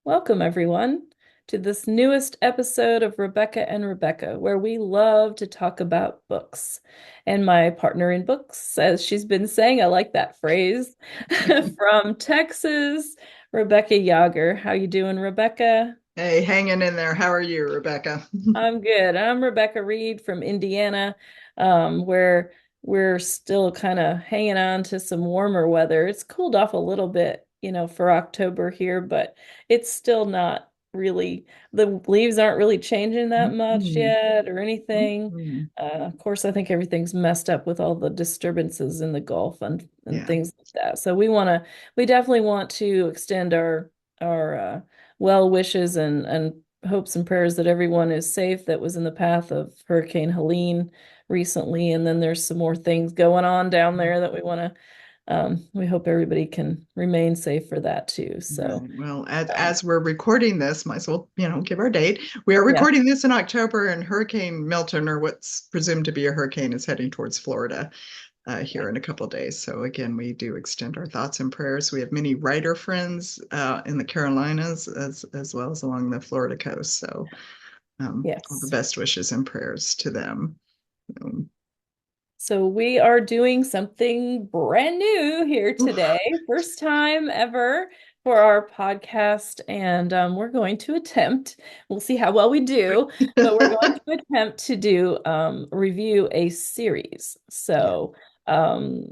Welcome, everyone, to this newest episode of Rebecca and Rebecca, where we love to talk about books. And my partner in books, as she's been saying, I like that phrase, from Texas, Rebecca Yager. How you doing, Rebecca? Hey, hanging in there. How are you, Rebecca? I'm good. I'm Rebecca Reed from Indiana, where we're still kind of hanging on to some warmer weather. It's cooled off a little bit, for October here, but it's still not really, the leaves aren't really changing that much Mm, yet or anything. mm. Of course, I think everything's messed up with all the disturbances in the Gulf and Yeah. things like that. So we definitely want to extend our well wishes and hopes and prayers that everyone is safe that was in the path of Hurricane Helene recently. And then there's some more things going on down there that we hope everybody can remain safe for that too. So, Right. Well, as um, as we're recording this, might as well, give our date. We are yeah, recording this in October, and Hurricane Milton, or what's presumed to be a hurricane, is heading towards Florida yeah, here in a couple of days. So again, we do extend our thoughts and prayers. We have many writer friends in the Carolinas as well as along the Florida coast. So all the yes. best wishes and prayers to them. Um, So we are doing something brand new here today. First time ever for our podcast. And we're going to attempt, we'll see how well we do, but we're going to attempt to do review a series. yeah. So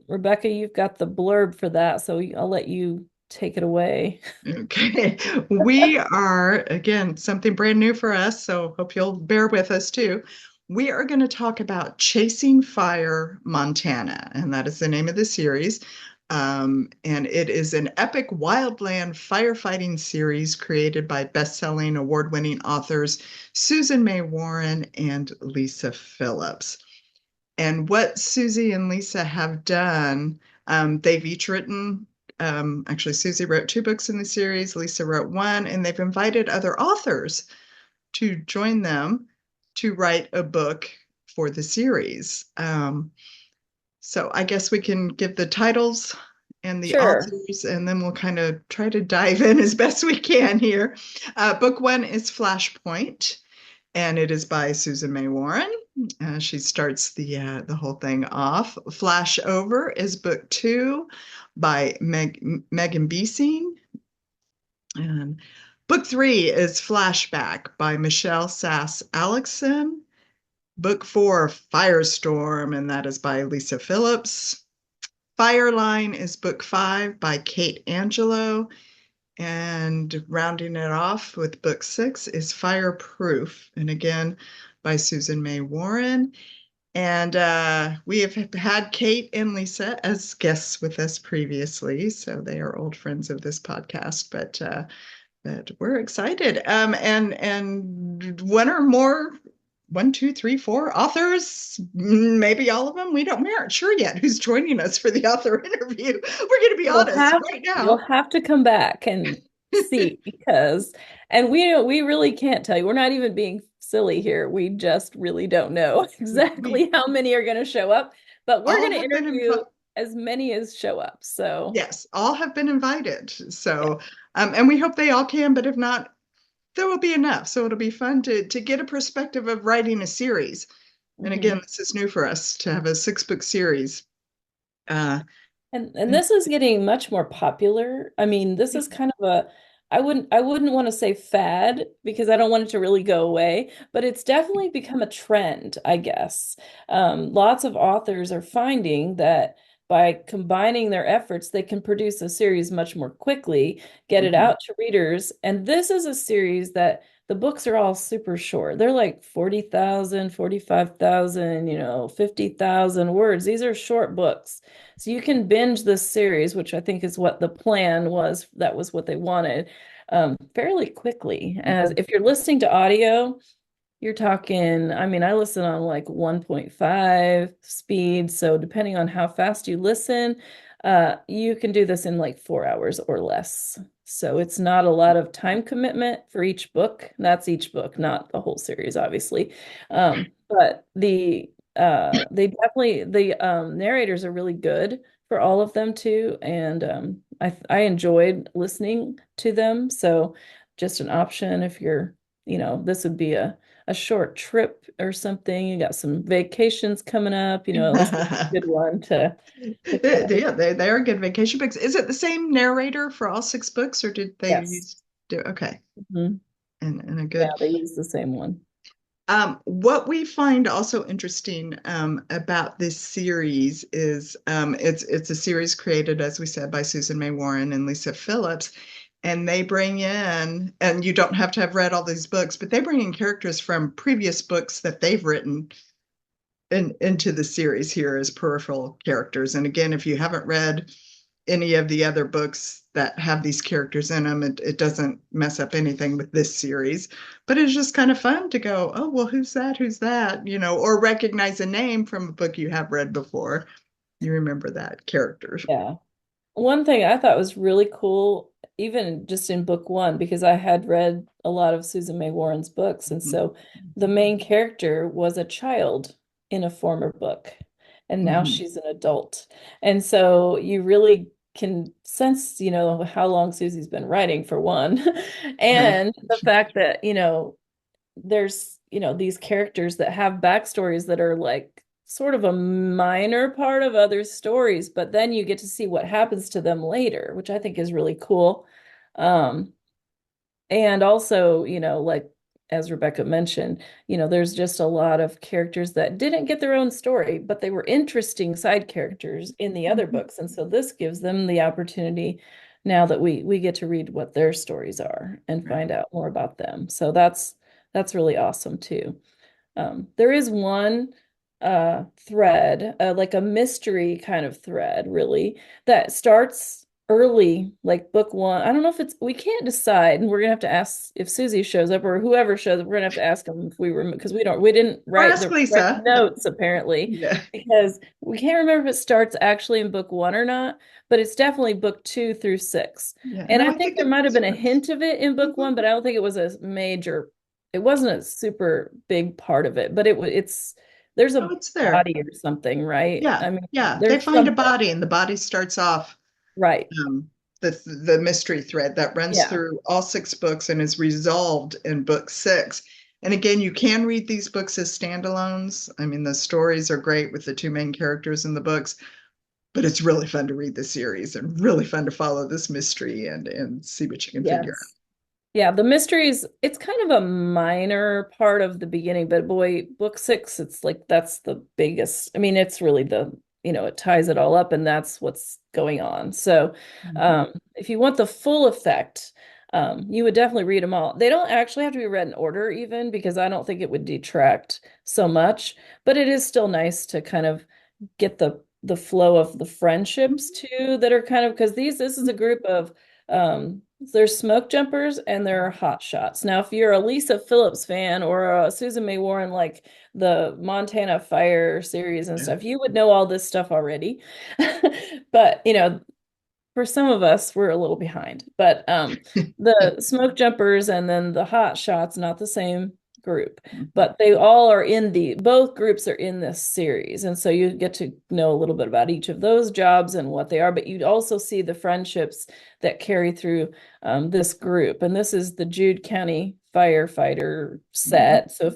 Rebecca, you've got the blurb for that, so I'll let you take it away. Okay. We are, again, something brand new for us, so hope you'll bear with us too. We are going to talk about Chasing Fire, Montana, and that is the name of the series. And it is an epic wildland firefighting series created by best-selling award-winning authors Susan May Warren and Lisa Phillips. And what Susie and Lisa have done, they've each written, actually, Susie wrote two books in the series, Lisa wrote one, and they've invited other authors to join them to write a book for the series. So I guess we can give the titles and the Sure. authors, and then we'll kind of try to dive in as best we can here. Book one is Flashpoint, and it is by Susan May Warren. She starts the whole thing off. Flash Over is book two by Megan Beesing. And book three is Flashback by Michelle Sass Alexson. Book four, Firestorm, and that is by Lisa Phillips. Fireline is book five by Kate Angelo. And rounding it off with book six is Fireproof, and again by Susan May Warren. And we have had Kate and Lisa as guests with us previously, so they are old friends of this podcast. But we're excited. And one or more, one, two, three, four authors, maybe all of them. We aren't sure yet who's joining us for the author interview. We're going to be You'll honest have right you'll now. have to come back and see because and we really can't tell you. We're not even being silly here. We just really don't know We exactly how many are going to show up, but we're all going to have been interview as many as show up. So, yes, all have been invited. yeah. So, and we hope they all can, but if not, there will be enough. So it'll be fun to get a perspective of writing a series. And again, Mhm. this is new for us to have a six-book series. Uh, And this is getting much more popular. I mean, this is kind of a I wouldn't want to say fad because I don't want it to really go away, but it's definitely become a trend, I guess. Lots of authors are finding that by combining their efforts, they can produce a series much more quickly, get it mhm. out to readers. And this is a series that the books are all super short. They're like 40,000, 45,000, 50,000 words. These are short books. So you can binge this series, which I think is what the plan was. That was what they wanted, fairly quickly. As if you're listening to audio, You're talking, I mean, I listen on like 1.5 speed. So depending on how fast you listen, you can do this in like 4 hours or less. So it's not a lot of time commitment for each book. That's each book, not the whole series, obviously. But they definitely the narrators are really good for all of them too, and I enjoyed listening to them. So just an option if you're, this would be a short trip or something. You got some vacations coming up, this is a good one to kind of, Yeah, they are good vacation books. Is it the same narrator for all six books, or did they yes. use do okay Mhm. and a Yeah, good they use the same one. what we find also interesting about this series is it's a series created, as we said, by Susan May Warren and Lisa Phillips, and they bring in, and you don't have to have read all these books, but they bring in characters from previous books that they've written into the series here as peripheral characters. And again, if you haven't read any of the other books that have these characters in them, it doesn't mess up anything with this series. But it's just kind of fun to go, oh, well, who's that? Who's that? Or recognize a name from a book you have read before. You remember that character. Yeah. One thing I thought was really cool, even just in book one, because I had read a lot of Susan May Warren's books, and Mhm. so the main character was a child in a former book, and now Mhm. she's an adult. And so you really can sense, how long Susie's been writing for one, Yeah. and the fact that, there's, these characters that have backstories that are like sort of a minor part of other stories, but then you get to see what happens to them later, which I think is really cool. Um, and also, like as Rebecca mentioned, there's just a lot of characters that didn't get their own story, but they were interesting side characters in the other Mhm. books. And so this gives them the opportunity now that we get to read what their stories are and Right. find out more about them. So that's really awesome too. There is one thread, like a mystery kind of thread, really, that starts early, like book one. I don't know if we can't decide, and we're gonna have to ask if Susie shows up or whoever shows up. We're gonna have to ask them if we were, because we didn't Or write ask the correct Lisa. notes apparently, Yeah. because we can't remember if it starts actually in book one or not, but it's definitely book two through six. Yeah. And No, I I think think there it might have been a starts. hint of it in book Mhm. one, but I don't think it was a major, it wasn't a super big part of it, but it's there's Oh, a it's there. body or something, right? Yeah. I mean, Yeah. They there's find a something, body, and the body starts off right? um, the mystery thread that runs Yeah. through all six books and is resolved in book six. And again, you can read these books as standalones. I mean, the stories are great with the two main characters in the books, but it's really fun to read the series and really fun to follow this mystery and see what you can figure Yes. Yeah, the mysteries, it's kind of a minor part of the beginning, but boy, book six, it's like that's the biggest. I mean, it's really it ties it all up and that's what's going on. So, out. if you want the full effect, you would definitely read them all. They don't actually have to be read in order even because I don't think it would detract so much, but it is still nice to kind of get the flow of the friendships too that are kind of because this is a group of there's smoke jumpers and there are hot shots. Now, if you're a Lisa Phillips fan or a Susan May Warren, like the Montana Fire series and Yeah. stuff, you would know all this stuff already. But, for some of us, we're a little behind. But the smoke jumpers and then the hot shots, not the same group, but they all are both groups are in this series. And so you get to know a little bit about each of those jobs and what they are, but you'd also see the friendships that carry through this group. And this is the Jude County firefighter Mhm. set. So if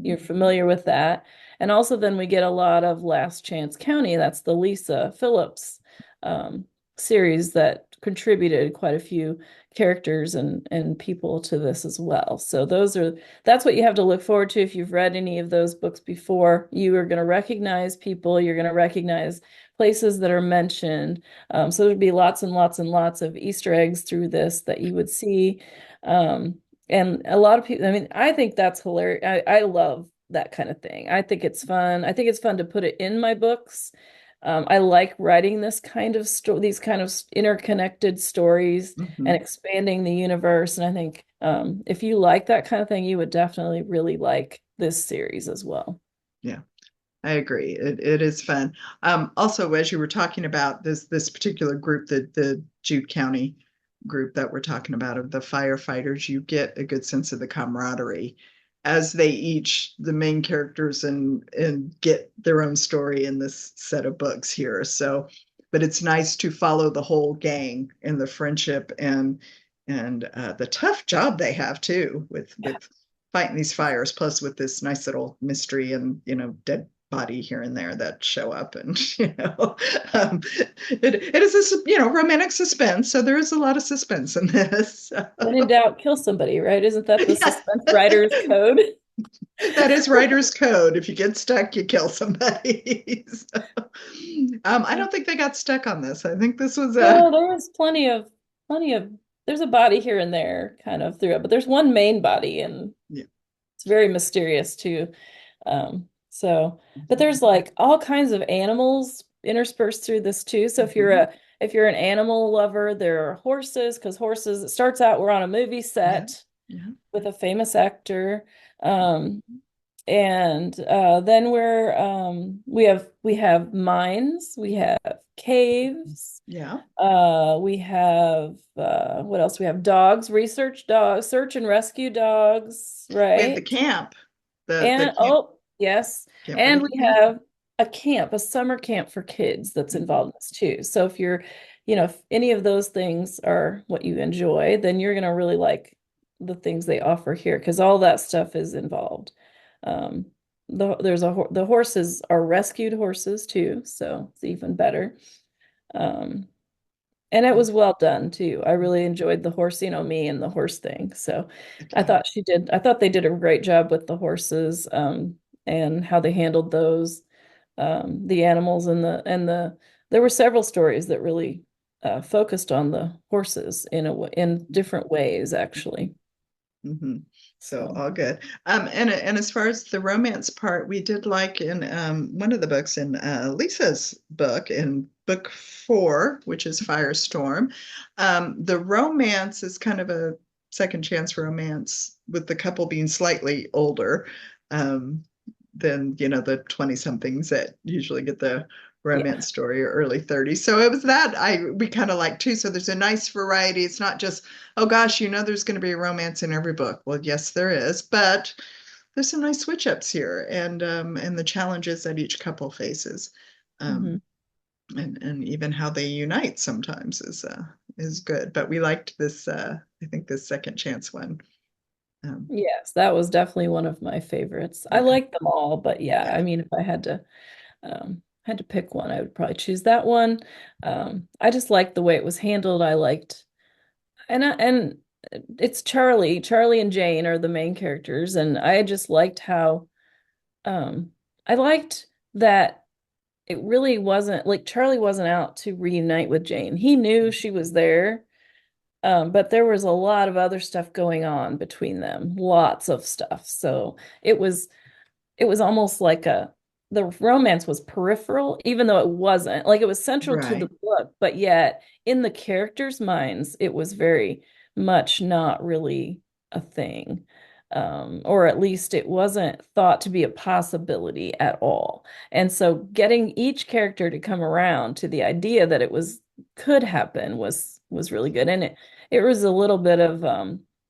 you're familiar with that. And also then we get a lot of Last Chance County. That's the Lisa Phillips um, series that contributed quite a few characters and people to this as well. So that's what you have to look forward to if you've read any of those books before. You are going to recognize people, you're going to recognize places that are mentioned. So there'd be lots and lots and lots of Easter eggs through this that you would see. Um, and a lot of people, I mean, I think that's hilarious. I love that kind of thing. I think it's fun. I think it's fun to put it in my books I like writing this kind of story, these kind of interconnected stories and Hmm. expanding the universe. And I think if you like that kind of thing, you would definitely really like this series as well. Yeah. I agree. It is fun. Also, as you were talking about this particular group, the Jude County group that we're talking about of the firefighters, you get a good sense of the camaraderie as they each the main characters and get their own story in this set of books here. So, but it's nice to follow the whole gang and the friendship and the tough job they have too with fighting these fires, plus with this nice little mystery and dead body here and there that show up and it is a romantic suspense, so there is a lot of suspense in this. When in doubt, kill somebody, right? Isn't that the Yeah, suspense writer's code? that is writer's code. If you get stuck, you kill somebody. So, I don't think they got stuck on this. I think this was a No, there was plenty of there's a body here and there kind of throughout, but there's one main body and yeah. it's very mysterious too. But there's like all kinds of animals interspersed through this too. So Mhm. if you're an animal lover, there are horses because horses, it starts out we're on a movie Yeah, set yeah. with a famous actor. Um, and then we have mines, we have caves, Yeah. we have what else? We have dogs, research dogs, search and rescue dogs, We have the right? camp, the And camp. oh, yes. Can't And forget we the camp. have a camp, a summer camp for kids that's Mhm. involved in this too. So if you're, if any of those things are what you enjoy, then you're going to really like the things they offer here because all that stuff is involved. Um, the horses are rescued horses too, so it's even better. Um, and it was well done too. I really enjoyed the horse, me and the horse thing. So Okay. I thought they did a great job with the horses, and how they handled those, the animals there were several stories that really focused on the horses in different ways, actually. Hmm. So So all good. And as far as the romance part, we did like in one of the books in Lisa's book in book 4, which is Firestorm. The romance is kind of a second chance romance with the couple being slightly older um, than the 20 somethings that usually get the yeah. romance story or early 30s. So it was that we kind of like too. So there's a nice variety. It's not just, oh gosh, there's going to be a romance in every book. Well, yes, there is, but there's some nice switch ups here and the challenges that each couple faces. Hmm. Um, and even how they unite sometimes is good. But we liked this I think this second chance one. Um, Yes, that was definitely one of my favorites. I yeah, like them all, but yeah, yeah, I mean, if I had to pick one, I would probably choose that one. I just liked the way it was handled. I liked, and it's Charlie and Jane are the main characters, and I just liked how, um, I liked that it really wasn't like Charlie wasn't out to reunite with Jane. He knew she was there, but there was a lot of other stuff going on between them, lots of stuff. So it was almost like the romance was peripheral, even though it wasn't. Like it was central to the right, book, but yet in the characters' minds, it was very much not really a thing. Or at least it wasn't thought to be a possibility at all. And so getting each character to come around to the idea that it was could happen was really good. And it was a little bit of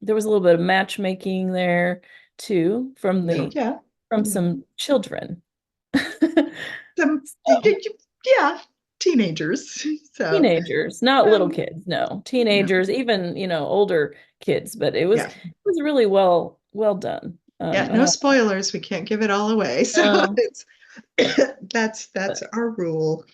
there was a little bit of matchmaking there too oh yeah, from yeah. some children. Some So, yeah, teenagers. So teenagers, not little um, kids, no. no, Teenagers, even, older kids, but yeah. it was really well done. Yeah, I no thought, spoilers. We can't give it all away. So no, it's that's but our rule.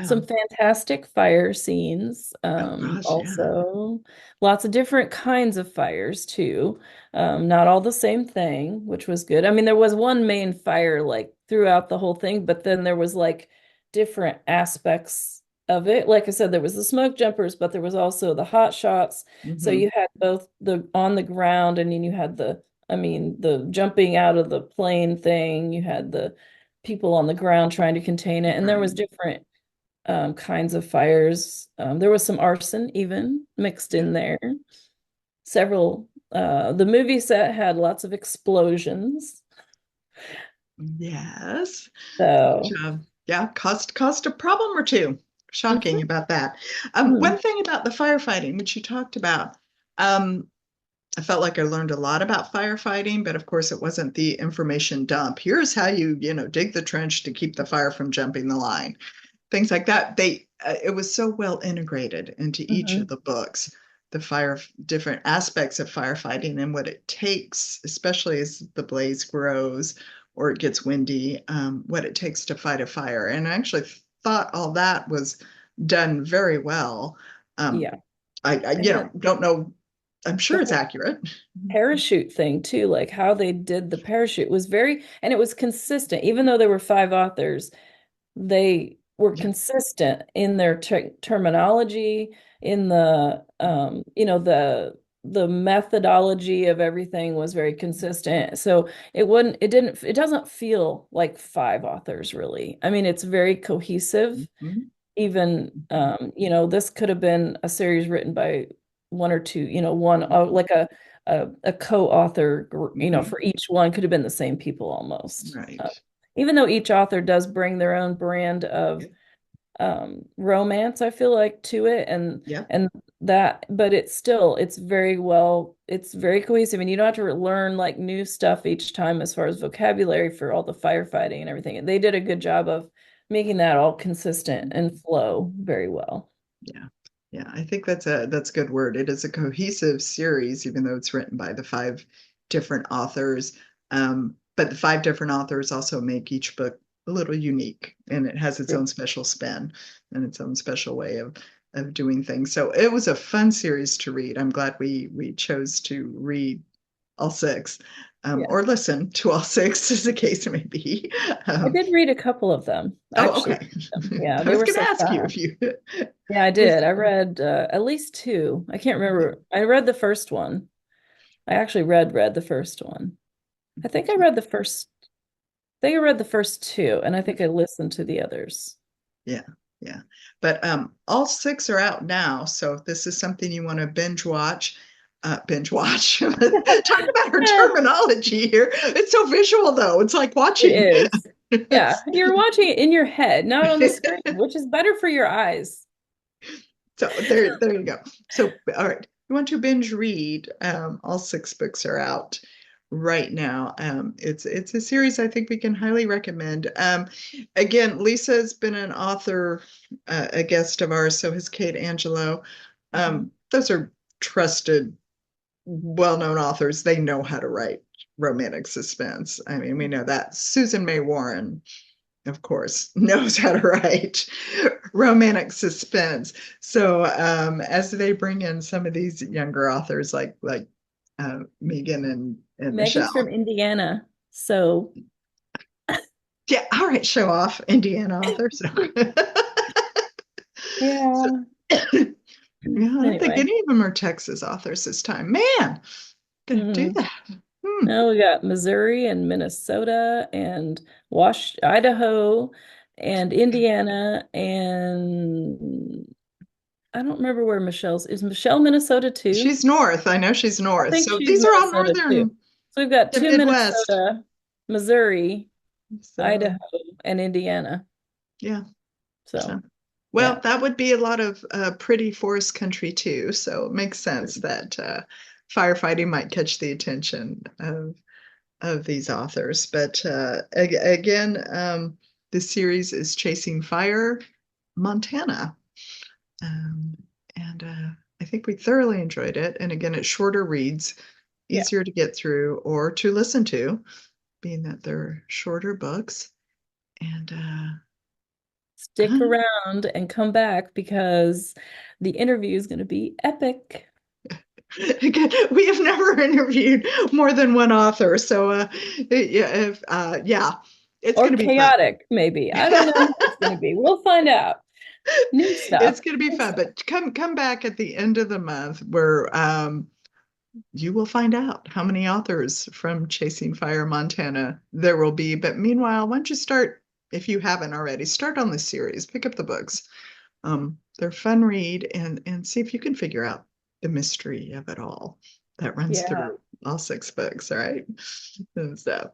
some Um, fantastic fire scenes. oh gosh, yeah. Also, lots of different kinds of fires too. Not all the same thing, which was good. I mean, there was one main fire like throughout the whole thing, but then there was like different aspects of it. Like I said, there was the smoke jumpers, but there was also the hot shots. So Hmm. you had both the on the ground and then you had the, I mean, the jumping out of the plane thing. You had the people on the ground trying to contain it. And there was Right. different kinds of fires. There was some arson even mixed Yeah. in there. Several, the movie set had lots of explosions. Yes. Which, So, yeah, caused a problem or two. Shocking mhm, about that. One mhm, thing about the firefighting, which you talked about, um, I felt like I learned a lot about firefighting, but of course it wasn't the information dump. Here's how you dig the trench to keep the fire from jumping the line. Things like that. It was so well integrated into each of mhm, the books, the fire different aspects of firefighting and what it takes, especially as the blaze grows or it gets windy, what it takes to fight a fire. And I actually thought all that was done very well. Um, yeah. I And the, don't know. I'm the sure it's whole accurate. parachute thing too, like how they did the parachute was very, and it was consistent, even though there were five authors, they were Yeah. consistent in their terminology, in the the methodology of everything was very consistent. So it doesn't feel like five authors really. I mean, it's very cohesive. Mhm. Even Mhm. this could have been a series written by one or two, one Mhm. like a co-author, Mhm. for each one could have been the same people almost. Right. Even though each author does bring their own brand Yeah. of romance, I feel like, to it, Yep. and that, but it's very cohesive, and you don't have to learn like new stuff each time as far as vocabulary for all the firefighting and everything. They did a good job of making that all consistent and flow very well. Yeah. Yeah, I think that's a good word. It is a cohesive series, even though it's written by the five different authors. But the five different authors also make each book a little unique, and it has its own special spin and its own special way of doing things. So it was a fun series to read. I'm glad we chose to read all six, Yeah. or listen to all six, as the case may be. I Um, did read a couple of them. I oh, actually okay. read them. Yeah, I they was were going to so ask you if fast. you Yeah, I was. did. I read at least two. I can't Okay. remember. I read the first one. I actually read the first one. I think I read the first I think I read the first two, and I think I listened to the others. Yeah, yeah. But all six are out now. So if this is something you want to binge watch. Talk about our Yeah, terminology here. It's so visual though. It's like it watching. is. Yeah, you're watching it in your head, not on the screen, which is better for your eyes. So there you go. So all right, you want to binge read? All six books are out right now. It's a series I think we can highly recommend. Again, Lisa's been an author, a guest of ours. So has Kate Angelo. Mhm. Those are trusted, well-known authors. They know how to write romantic suspense. I mean, we know that. Susan May Warren, of course, knows how to write romantic suspense. So as they bring in some of these younger authors like Megan and Megan's from Michelle. Indiana, so Yeah, all right, show off Indiana authors. So, yeah. yeah, I don't think Anyway, any of them are Texas authors this time. Man, gonna do mhm. that. Hmm. Now we got Missouri and Minnesota and Idaho and Indiana and I don't remember where Michelle's. Is Michelle Minnesota too? She's north. I know she's I north. think So she's these are all Minnesota too. northern, So we've got the two Midwest. Minnesota, Missouri, So Idaho, and Indiana. yeah. So So well, yeah, that would be a lot of pretty forest country too. So it makes sense that firefighting might catch the attention of these authors. But again, this series is Chasing Fire, Montana. Um, and I think we thoroughly enjoyed it. And again, it's shorter reads, yeah. easier to get through or to listen to, being that they're shorter books. And Stick around and come back because the interview is going to be epic again, we have never interviewed more than one author. So yeah, it's or going to be fun. chaotic, maybe. I don't know what it's going to be. We'll find out. New It's stuff. going to be New fun, stuff. but come back at the end of the month where you will find out how many authors from Chasing Fire Montana there will be. But meanwhile, why don't you start if you haven't already, start on the series, pick up the books. They're fun read and see if you can figure out the mystery of it all that runs Yeah. through all six books, all right? And so,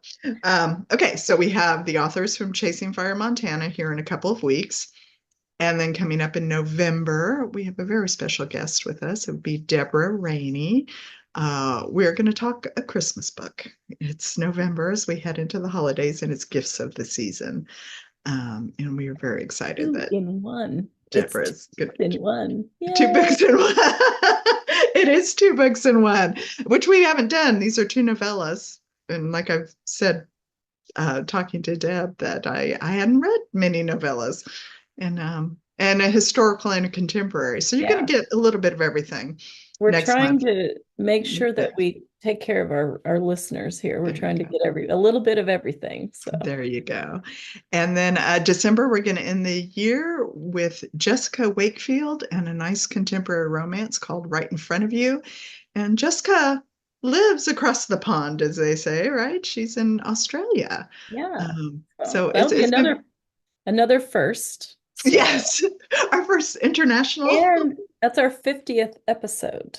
okay, so we have the authors from Chasing Fire Montana here in a couple of weeks. And then coming up in November, we have a very special guest with us. It would be Deborah Rainey. We're going to talk a Christmas book. It's November as we head into the holidays, and it's gifts of the season. And we are very excited Two that in one. It's two Deborah's good. in one. Two Yay. books in one. It is two books in one, which we haven't done. These are two novellas. And like I've said, talking to Deb, that I hadn't read many novellas and a historical and a contemporary. So you're going Yeah. to get a little bit of everything We're next trying month. to make sure that we take care of our listeners here. We're There you trying to go. get a little bit of everything. So There you go. And then December, we're going to end the year with Jessica Wakefield and a nice contemporary romance called Right in Front of You. And Jessica lives across the pond, as they say, right? She's in Australia. yeah. So So that'll be it's been, another first. So yes, our first international. and that's our 50th episode.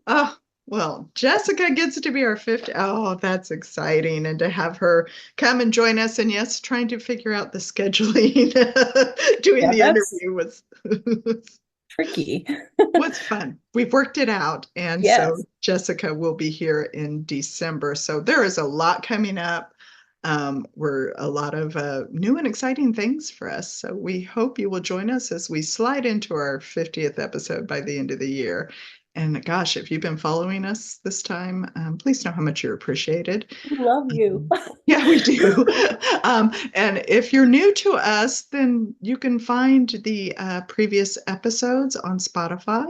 Oh, well, Jessica gets to be our fifth. Oh, that's exciting. And to have her come and join us. And yes, trying to figure out the scheduling, doing Yeah, the that's interview was tricky. was fun. We've worked it out. And so Yes. Jessica will be here in December. So there is a lot coming up. We're a lot of new and exciting things for us. So we hope you will join us as we slide into our 50th episode by the end of the year. And gosh, if you've been following us this time, please know how much you're appreciated. We love you. Yeah, we do. And if you're new to us, then you can find the previous episodes on Spotify,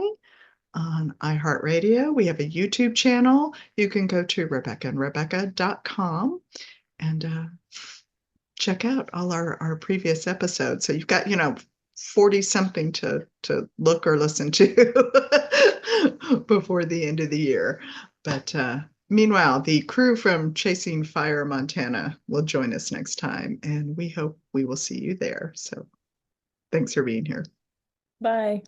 on iHeartRadio. We have a YouTube channel. You can go to RebeccaandRebecca.com and check out all our previous episodes. So you've got, 40 something to look or listen to before the end of the year. But meanwhile, the crew from Chasing Fire Montana will join us next time, and we hope we will see you there. So thanks for being here. Bye.